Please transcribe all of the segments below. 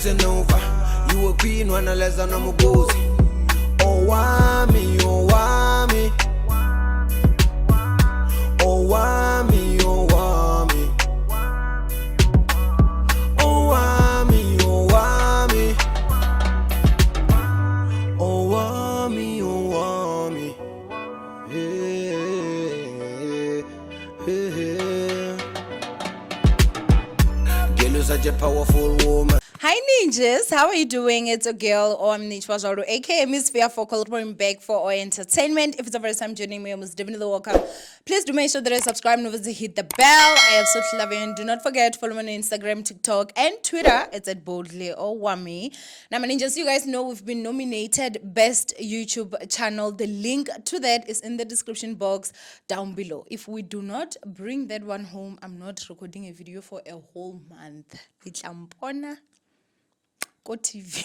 listen over. You a queen when I less than I'm a gozy. Owamie, Owamie. Owamie, Owamie. Owamie, Owamie. Owamie, Owamie. Hey, hey. Girl, you're such a powerful woman. Hi ninjas, how are you doing? It's a girl, Owamie, aka Miss Fear for calling back for our entertainment. If it's the first time joining me, I must definitely welcome. Please do make sure that I subscribe and obviously hit the bell. I absolutely love you. And do not forget to follow me on Instagram, TikTok, and Twitter. It's at boldly Owamie. Now, my ninjas, you guys know we've been nominated Best YouTube Channel. The link to that is in the description box down below. If we do not bring that one home, I'm not recording a video for a whole month. Go TV.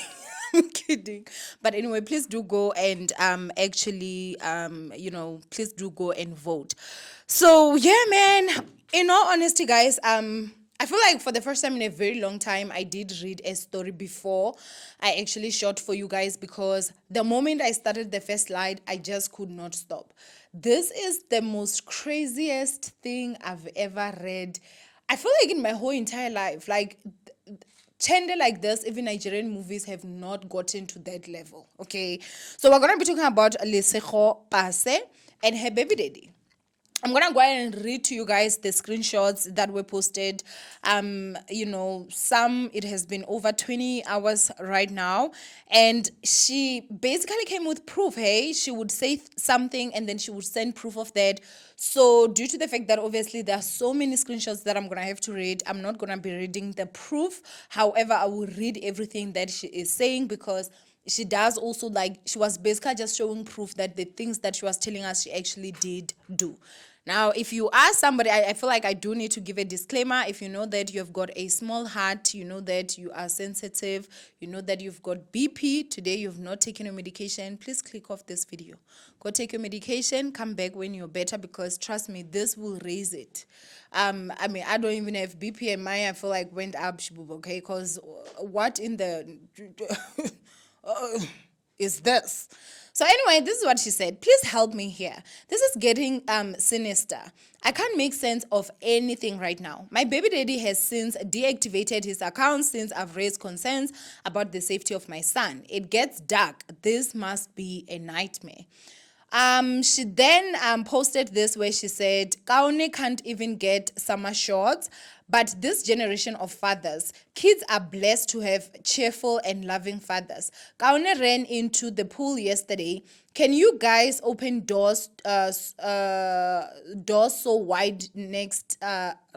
I'm kidding. But anyway, please do go and please do go and vote. So yeah, man. In all honesty, guys, I feel like for the first time in a very long time, I did read a story before I actually shot for you guys, because the moment I started the first slide, I just could not stop. This is the most craziest thing I've ever read. I feel like in my whole entire life, like Chende like this, even Nigerian movies have not gotten to that level, okay? So we're going to be talking about Lesego, Pase, and her baby daddy. I'm going to go ahead and read to you guys the screenshots that were posted. Some, it has been over 20 hours right now. And she basically came with proof, hey? She would say something and then she would send proof of that. So due to the fact that obviously there are so many screenshots that I'm going to have to read, I'm not going to be reading the proof. However, I will read everything that she is saying, because she does also, she was basically just showing proof that the things that she was telling us she actually did do. Now, if you are somebody, I feel like I do need to give a disclaimer. If you know that you've got a small heart, you know that you are sensitive, you know that you've got BP, today you've not taken your medication, please click off this video. Go take your medication, come back when you're better, because trust me, this will raise it. I don't even have BP, and mine, I feel like went up, okay? Because what in the... is this? So anyway, this is what she said. Please help me here. This is getting sinister. I can't make sense of anything right now. My baby daddy has since deactivated his account since I've raised concerns about the safety of my son. It gets dark. This must be a nightmare. She then posted this where she said, Kaone can't even get summer shorts, but this generation of fathers, kids are blessed to have cheerful and loving fathers. Kaone ran into the pool yesterday. Can you guys open doors so wide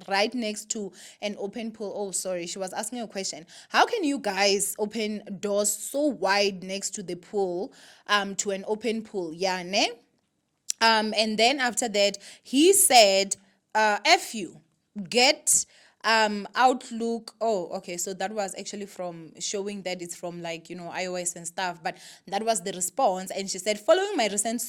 right next to an open pool? Oh, sorry, she was asking a question. How can you guys open doors so wide next to the pool, to an open pool? Yeah, ne? And then after that, he said, F you, get Outlook. Oh, okay, so that was actually from showing that it's from iOS and stuff, but that was the response. And she said, following my recent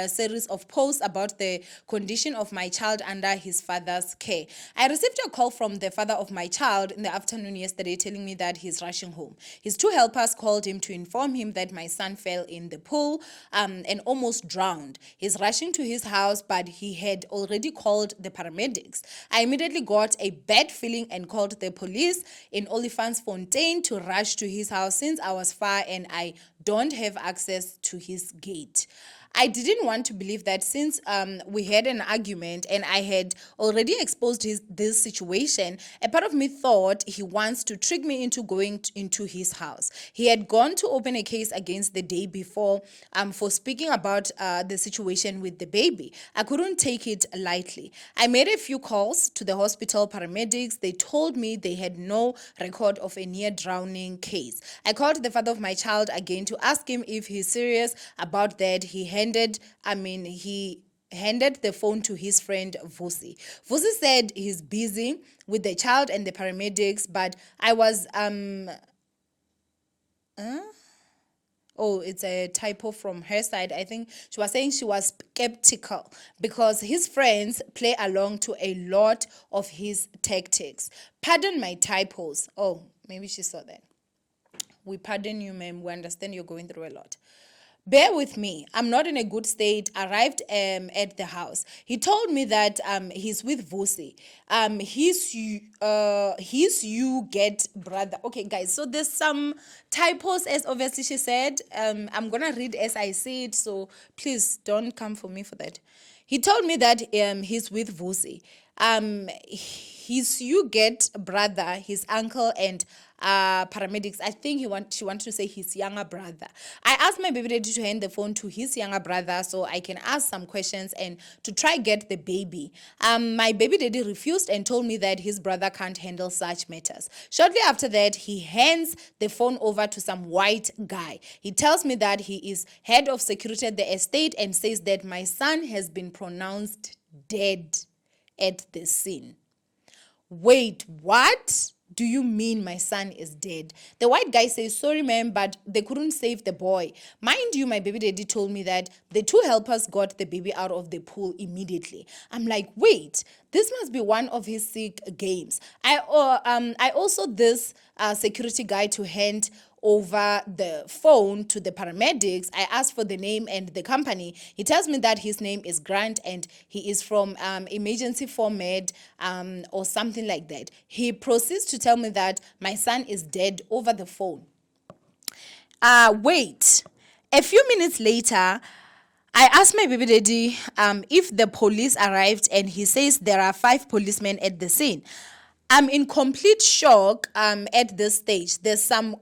series of posts about the condition of my child under his father's care, I received a call from the father of my child in the afternoon yesterday telling me that he's rushing home. His two helpers called him to inform him that my son fell in the pool and almost drowned. He's rushing to his house, but he had already called the paramedics. I immediately got a bad feeling and called the police in Olifantsfontein to rush to his house since I was far and I don't have access to his gate. I didn't want to believe that since we had an argument and I had already exposed this situation, a part of me thought he wants to trick me into going into his house. He had gone to open a case against the day before for speaking about the situation with the baby. I couldn't take it lightly. I made a few calls to the hospital paramedics. They told me they had no record of a near drowning case. I called the father of my child again to ask him if he's serious about that. He handed the phone to his friend Vusi. Vusi said he's busy with the child and the paramedics, but I was oh, it's a typo from her side. I think she was saying she was skeptical because his friends play along to a lot of his tactics. Pardon my typos. Oh, maybe she saw that. We pardon you, ma'am. We understand you're going through a lot. Bear with me. I'm not in a good state. Arrived at the house. He told me that he's with Vusi. He's you get brother. Okay, guys. So there's some typos, as obviously she said. I'm gonna read as I see it. So please don't come for me for that. He told me that he's with Vusi. His you get brother, his uncle, and paramedics. I think she wanted to say his younger brother. I asked my baby daddy to hand the phone to his younger brother so I can ask some questions and to try get the baby. My baby daddy refused and told me that his brother can't handle such matters. Shortly after that, he hands the phone over to some white guy. He tells me that he is head of security at the estate and says that my son has been pronounced dead at the scene. Wait, what? Do you mean my son is dead? The white guy says, sorry, ma'am, but they couldn't save the boy. Mind you, my baby daddy told me that the two helpers got the baby out of the pool immediately. I'm like, wait, this must be one of his sick games. I also this security guy to hand over the phone to the paramedics. I asked for the name and the company. He tells me that his name is Grant and he is from emergency format or something like that. He proceeds to tell me that my son is dead over the phone. Wait, a few minutes later, I asked my baby daddy if the police arrived and he says there are 5 policemen at the scene. I'm in complete shock at this stage. There's some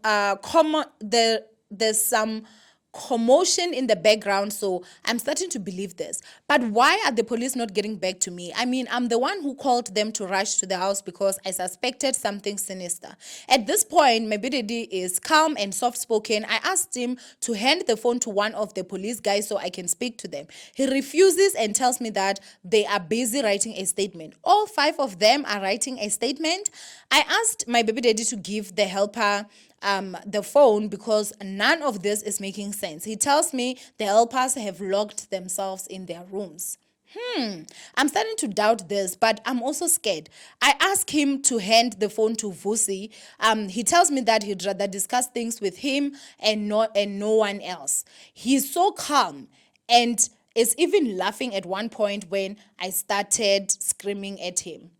there's some commotion in the background, so I'm starting to believe this. But why are the police not getting back to me? I mean, I'm the one who called them to rush to the house because I suspected something sinister. At this point, my BDD is calm and soft-spoken. I asked him to hand the phone to one of the police guys so I can speak to them. He refuses and tells me that they are busy writing a statement. All 5 of them are writing a statement. I asked my baby daddy to give the helper the phone because none of this is making sense. He tells me the helpers have locked themselves in their rooms. I'm starting to doubt this, but I'm also scared. I ask him to hand the phone to Vusi. He tells me that he'd rather discuss things with him and no one else. He's so calm and is even laughing at one point when I started screaming at him.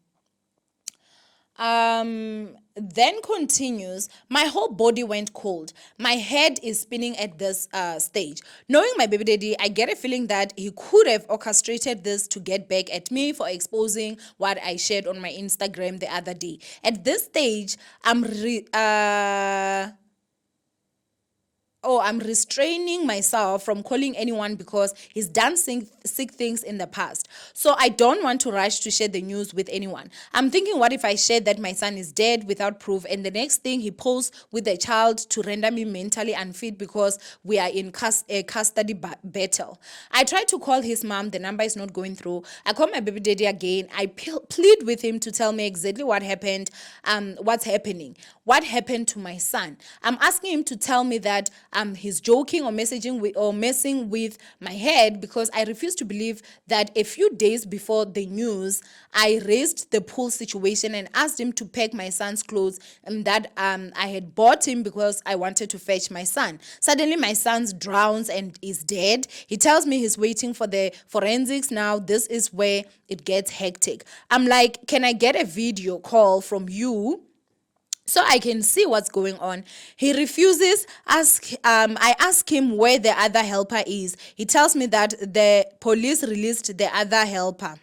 Then continues, my whole body went cold. My head is spinning at this stage. Knowing my baby daddy, I get a feeling that he could have orchestrated this to get back at me for exposing what I shared on my Instagram the other day. At this stage, I'm restraining myself from calling anyone because he's done sick things in the past. So I don't want to rush to share the news with anyone. I'm thinking, what if I shared that my son is dead without proof and the next thing he pulls with the child to render me mentally unfit because we are in a custody battle. I tried to call his mom. The number is not going through. I call my baby daddy again. I plead with him to tell me exactly what happened, what's happening. What happened to my son? I'm asking him to tell me that he's joking or messing with my head because I refuse to believe that a few days before the news, I raised the pool situation and asked him to pack my son's clothes and that I had bought him because I wanted to fetch my son. Suddenly, my son drowns and is dead. He tells me he's waiting for the forensics. Now, this is where it gets hectic. I'm like, can I get a video call from you so I can see what's going on? He refuses. I ask him where the other helper is. He tells me that the police released the other helper.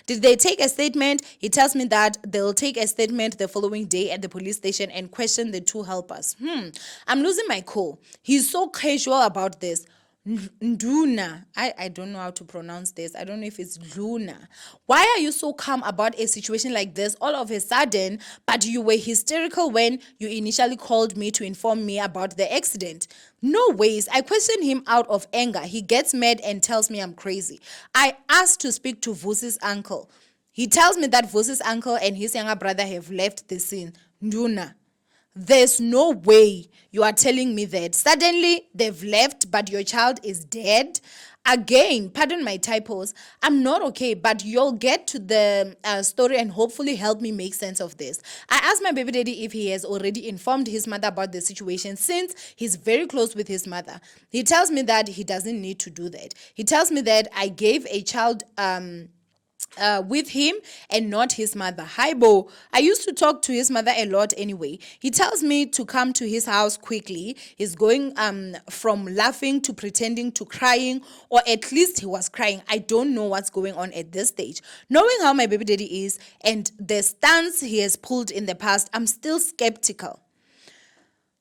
Did they take a statement? He tells me that they'll take a statement the following day at the police station and question the 2 helpers. I'm losing my cool. He's so casual about this. Nduna. I don't know how to pronounce this. I don't know if it's Luna. Why are you so calm about a situation like this all of a sudden, but you were hysterical when you initially called me to inform me about the accident? No ways. I question him out of anger. He gets mad and tells me I'm crazy. I asked to speak to Vusi's uncle. He tells me that Vusi's uncle and his younger brother have left the scene. Nduna. There's no way you are telling me that. Suddenly, they've left, but your child is dead. Again, pardon my typos. I'm not okay, but you'll get to the story and hopefully help me make sense of this. I asked my baby daddy if he has already informed his mother about the situation since he's very close with his mother. He tells me that he doesn't need to do that. He tells me that I gave a child with him and not his mother. Hi, Bo. I used to talk to his mother a lot anyway. He tells me to come to his house quickly. He's going from laughing to pretending to crying, or at least he was crying. I don't know what's going on at this stage. Knowing how my baby daddy is and the stance he has pulled in the past, I'm still skeptical.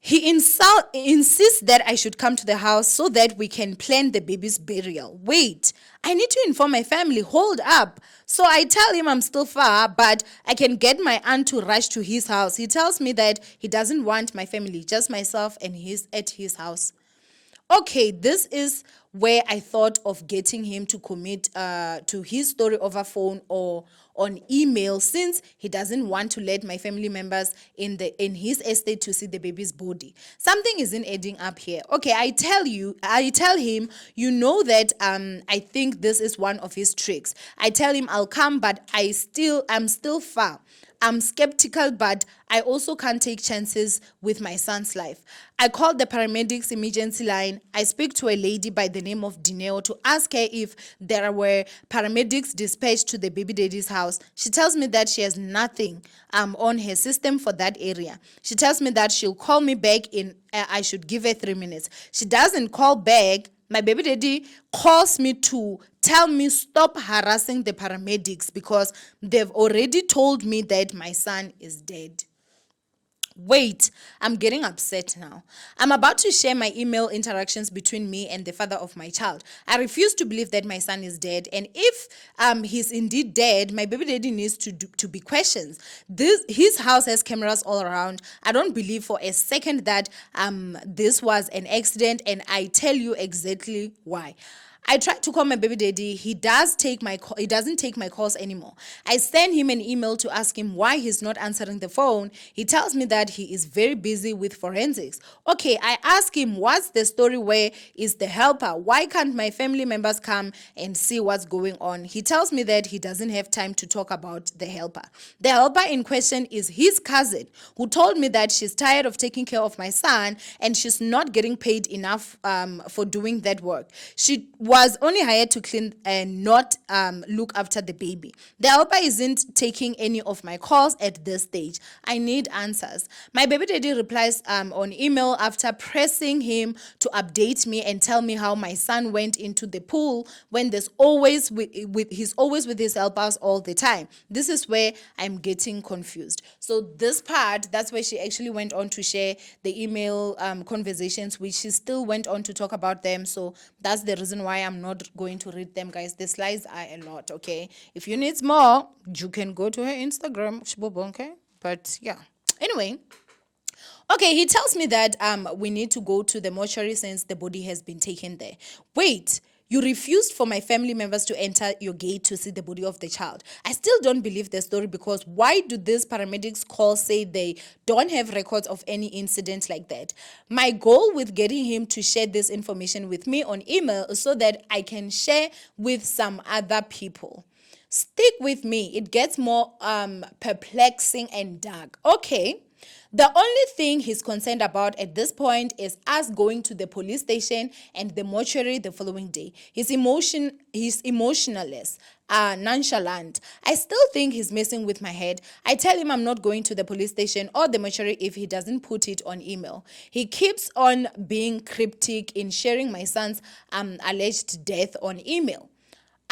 He insists that I should come to the house so that we can plan the baby's burial. Wait, I need to inform my family. Hold up. So I tell him I'm still far, but I can get my aunt to rush to his house. He tells me that he doesn't want my family, just myself and he's at his house. Okay, this is where I thought of getting him to commit to his story over phone or on email, since he doesn't want to let my family members in his estate to see the baby's body. Something isn't adding up here. Okay, I tell him, you know that I think this is one of his tricks. I tell him I'll come, but I'm still far. I'm skeptical, but I also can't take chances with my son's life. I called the paramedics emergency line. I speak to a lady by the name of Dineo to ask her if there were paramedics dispatched to the baby daddy's house. She tells me that she has nothing on her system for that area. She tells me that she'll call me back I should give her 3 minutes. She doesn't call back. My baby daddy calls me to tell me stop harassing the paramedics because they've already told me that my son is dead. Wait, I'm getting upset now. I'm about to share my email interactions between me and the father of my child. I refuse to believe that my son is dead, and if he's indeed dead, my baby daddy needs to be questioned. His house has cameras all around. I don't believe for a second that this was an accident, and I tell you exactly why. I tried to call my baby daddy. He doesn't take my calls anymore. I sent him an email to ask him why he's not answering the phone. He tells me that he is very busy with forensics. Okay, I ask him, what's the story? Where is the helper? Why can't my family members come and see what's going on? He tells me that he doesn't have time to talk about the helper. The helper in question is his cousin, who told me that she's tired of taking care of my son and she's not getting paid enough for doing that work. She was only hired to clean and not look after the baby. The helper isn't taking any of my calls at this stage. I need answers. My baby daddy replies on email after pressing him to update me and tell me how my son went into the pool when he's always with his helpers all the time. This is where I'm getting confused. So this part, that's where she actually went on to share the email conversations, which she still went on to talk about them. So that's the reason why I'm not going to read them, guys. The slides are a lot, okay? If you need more, you can go to her Instagram, okay? But yeah, anyway. Okay, he tells me that we need to go to the mortuary since the body has been taken there. Wait, you refused for my family members to enter your gate to see the body of the child. I still don't believe the story, because why do these paramedics call say they don't have records of any incident like that? My goal with getting him to share this information with me on email is so that I can share with some other people. Stick with me. It gets more perplexing and dark. Okay. The only thing he's concerned about at this point is us going to the police station and the mortuary the following day. He's emotionless, nonchalant. I still think he's messing with my head. I tell him I'm not going to the police station or the mortuary if he doesn't put it on email. He keeps on being cryptic in sharing my son's alleged death on email.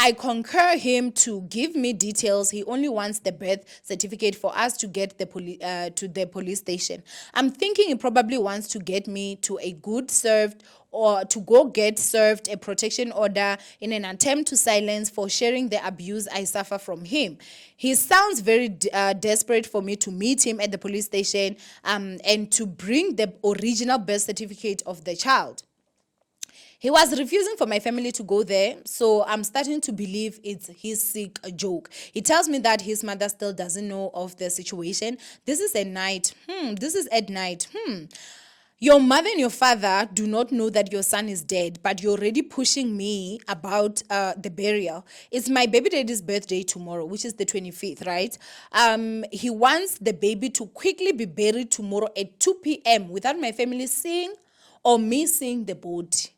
I concur him to give me details. He only wants the birth certificate for us to get to the police station. I'm thinking he probably wants to get me to a good served or to go get served a protection order in an attempt to silence for sharing the abuse I suffer from him. He sounds very desperate for me to meet him at the police station and to bring the original birth certificate of the child. He was refusing for my family to go there, so I'm starting to believe it's his sick joke. He tells me that his mother still doesn't know of the situation. This is at night. This is at night. Your mother and your father do not know that your son is dead, but you're already pushing me about the burial. It's my baby daddy's birthday tomorrow, which is the 25th, right? He wants the baby to quickly be buried tomorrow at 2 p.m. without my family seeing or me seeing the body.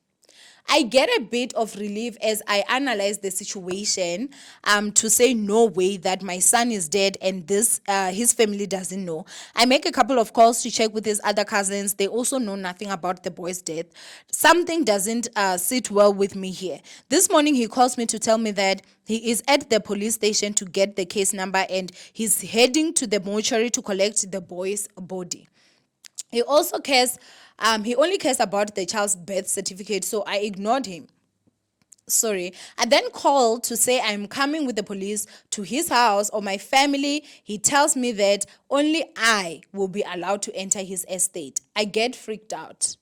I get a bit of relief as I analyze the situation to say no way that my son is dead and this his family doesn't know. I make a couple of calls to check with his other cousins. They also know nothing about the boy's death. Something doesn't sit well with me here. This morning he calls me to tell me that he is at the police station to get the case number and he's heading to the mortuary to collect the boy's body. He also cares, he only cares about the child's birth certificate, so I ignored him. Sorry. I then called to say I'm coming with the police to his house or my family. He tells me that only I will be allowed to enter his estate. I get freaked out.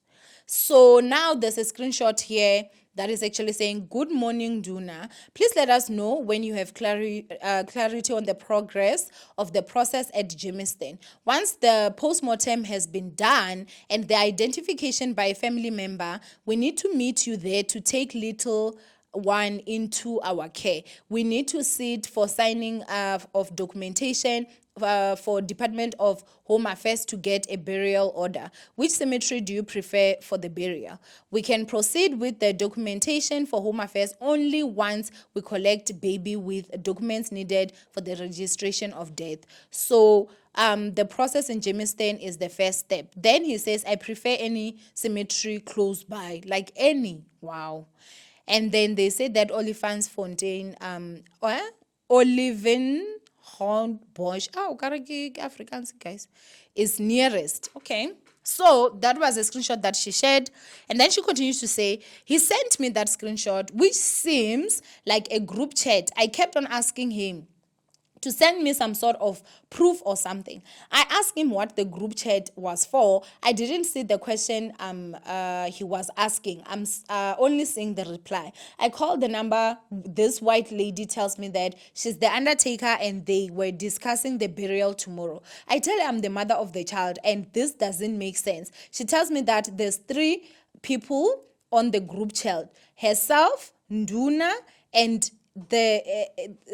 So now there's a screenshot here that is actually saying, "Good morning, Duna. Please let us know when you have clarity on the progress of the process at Jamestown. Once the postmortem has been done and the identification by a family member, we need to meet you there to take little one into our care. We need to sit for signing of documentation for Department of Home Affairs to get a burial order. Which cemetery do you prefer for the burial? We can proceed with the documentation for Home Affairs only once we collect baby with documents needed for the registration of death." So the process in Jamestown is the first step. Then he says, "I prefer any cemetery close by," like any. Wow. And then they say that Olifantsfontein, Olivenhoornbosch, Afrikaans, guys, is nearest. Okay. So that was a screenshot that she shared. And then she continues to say, he sent me that screenshot, which seems like a group chat. I kept on asking him to send me some sort of proof or something. I asked him what the group chat was for. I didn't see the question he was asking. I'm only seeing the reply. I called the number. This white lady tells me that she's the undertaker and they were discussing the burial tomorrow. I tell her I'm the mother of the child and this doesn't make sense. She tells me that there's 3 people on the group chat. Herself, Nduna, and the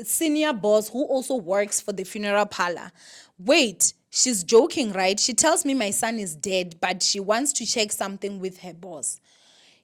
senior boss who also works for the funeral parlor. Wait, she's joking, right? She tells me my son is dead, but she wants to check something with her boss.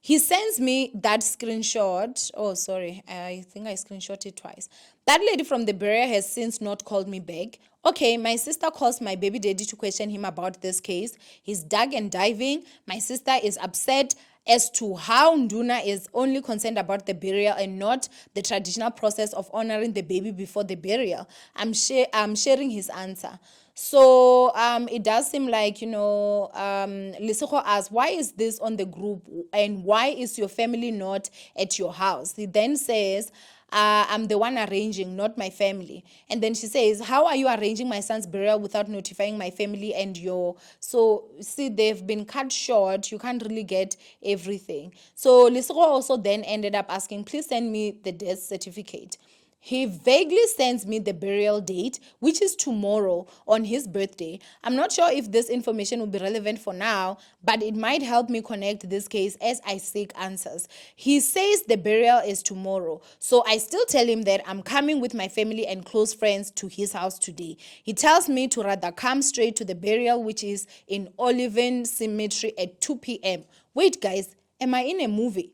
He sends me that screenshot. Oh, sorry. I think I screenshot it twice. That lady from the burial has since not called me back. Okay, my sister calls my baby daddy to question him about this case. He's dug and diving. My sister is upset as to how Nduna is only concerned about the burial and not the traditional process of honoring the baby before the burial. I'm sharing his answer. So it does seem like, Lesego asks, why is this on the group and why is your family not at your house? He then says, I'm the one arranging, not my family. And then she says, how are you arranging my son's burial without notifying my family and your... So, see, they've been cut short. You can't really get everything. So, Lesego also then ended up asking, please send me the death certificate. He vaguely sends me the burial date, which is tomorrow on his birthday. I'm not sure if this information will be relevant for now, but it might help me connect this case as I seek answers. He says the burial is tomorrow, so I still tell him that I'm coming with my family and close friends to his house today. He tells me to rather come straight to the burial, which is in Oliven Cemetery at 2 p.m. Wait, guys, am I in a movie?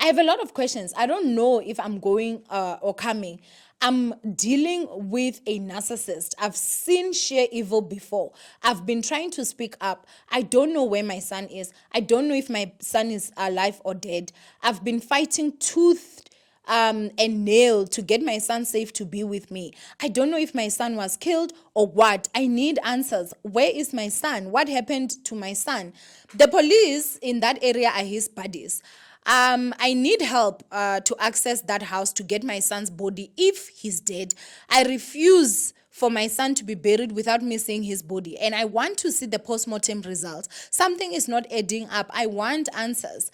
I have a lot of questions. I don't know if I'm going or coming. I'm dealing with a narcissist. I've seen sheer evil before. I've been trying to speak up. I don't know where my son is. I don't know if my son is alive or dead. I've been fighting tooth and nail to get my son safe to be with me. I don't know if my son was killed or what. I need answers. Where is my son? What happened to my son? The police in that area are his buddies. I need help to access that house to get my son's body if he's dead. I refuse for my son to be buried without me seeing his body. And I want to see the postmortem results. Something is not adding up. I want answers.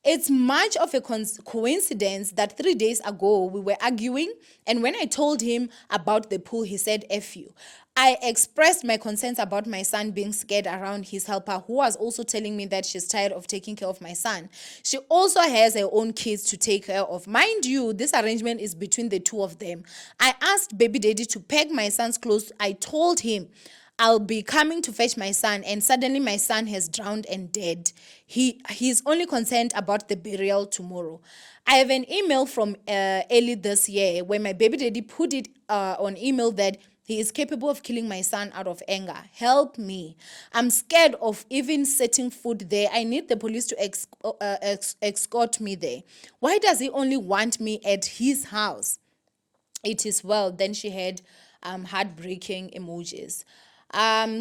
It's much of a coincidence that 3 days ago we were arguing, and when I told him about the pool, he said, F you. I expressed my concerns about my son being scared around his helper, who was also telling me that she's tired of taking care of my son. She also has her own kids to take care of. Mind you, this arrangement is between the two of them. I asked baby daddy to pack my son's clothes. I told him I'll be coming to fetch my son, and suddenly my son has drowned and dead. He's only concerned about the burial tomorrow. I have an email from early this year where my baby daddy put it on email that he is capable of killing my son out of anger. Help me. I'm scared of even setting foot there. I need the police to escort me there. Why does he only want me at his house? It is well. Then she had heartbreaking emojis.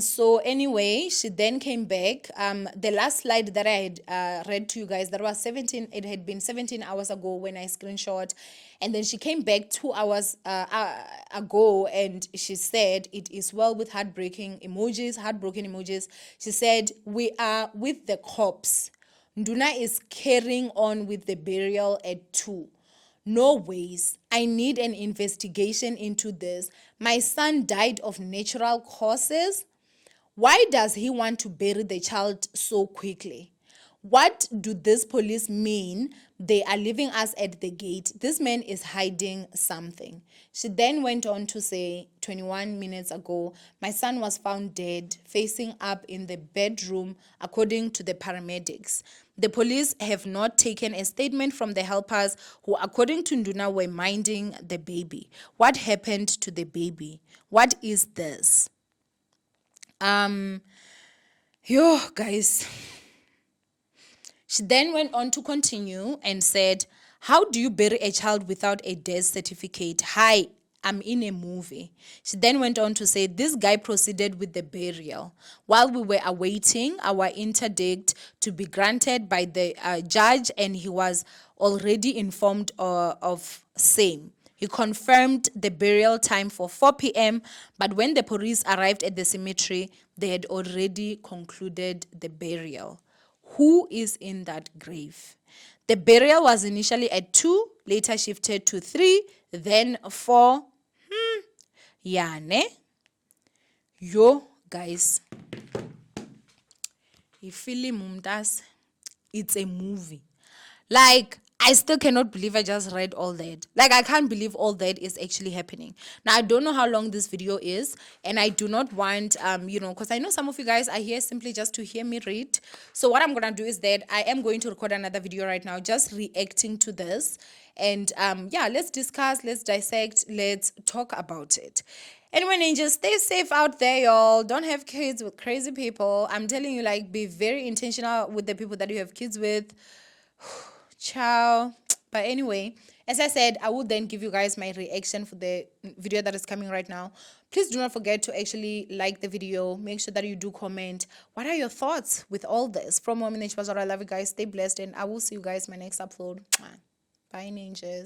So anyway, she then came back. The last slide that I had read to you guys, that was 17, it had been 17 hours ago when I screenshot. And then she came back 2 hours ago, and she said, it is well, with heartbroken emojis. She said, we are with the cops. Nduna is carrying on with the burial at 2. No ways. I need an investigation into this. My son died of natural causes. Why does he want to bury the child so quickly? What do these police mean? They are leaving us at the gate. This man is hiding something. She then went on to say, 21 minutes ago, my son was found dead, facing up in the bedroom, according to the paramedics. The police have not taken a statement from the helpers who, according to Nduna, were minding the baby. What happened to the baby? What is this? Guys. She then went on to continue and said, how do you bury a child without a death certificate? Hi, I'm in a movie. She then went on to say, this guy proceeded with the burial while we were awaiting our interdict to be granted by the judge, and he was already informed of same. He confirmed the burial time for 4 p.m., but when the police arrived at the cemetery, they had already concluded the burial. Who is in that grave? The burial was initially at 2, later shifted to 3, then 4. Yeah, ne? Yo, guys. It's a movie. Like, I still cannot believe I just read all that. Like, I can't believe all that is actually happening. Now, I don't know how long this video is, and I do not want, because I know some of you guys are here simply just to hear me read. So what I'm going to do is that I am going to record another video right now, just reacting to this. And, let's discuss, let's dissect, let's talk about it. Anyway, ninjas, stay safe out there, y'all. Don't have kids with crazy people. I'm telling you, like, be very intentional with the people that you have kids with. Ciao. But anyway, as I said, I will then give you guys my reaction for the video that is coming right now. Please do not forget to actually like the video. Make sure that you do comment. What are your thoughts with all this? From Owamie, I love you guys. Stay blessed, and I will see you guys in my next upload. Bye, ninjas.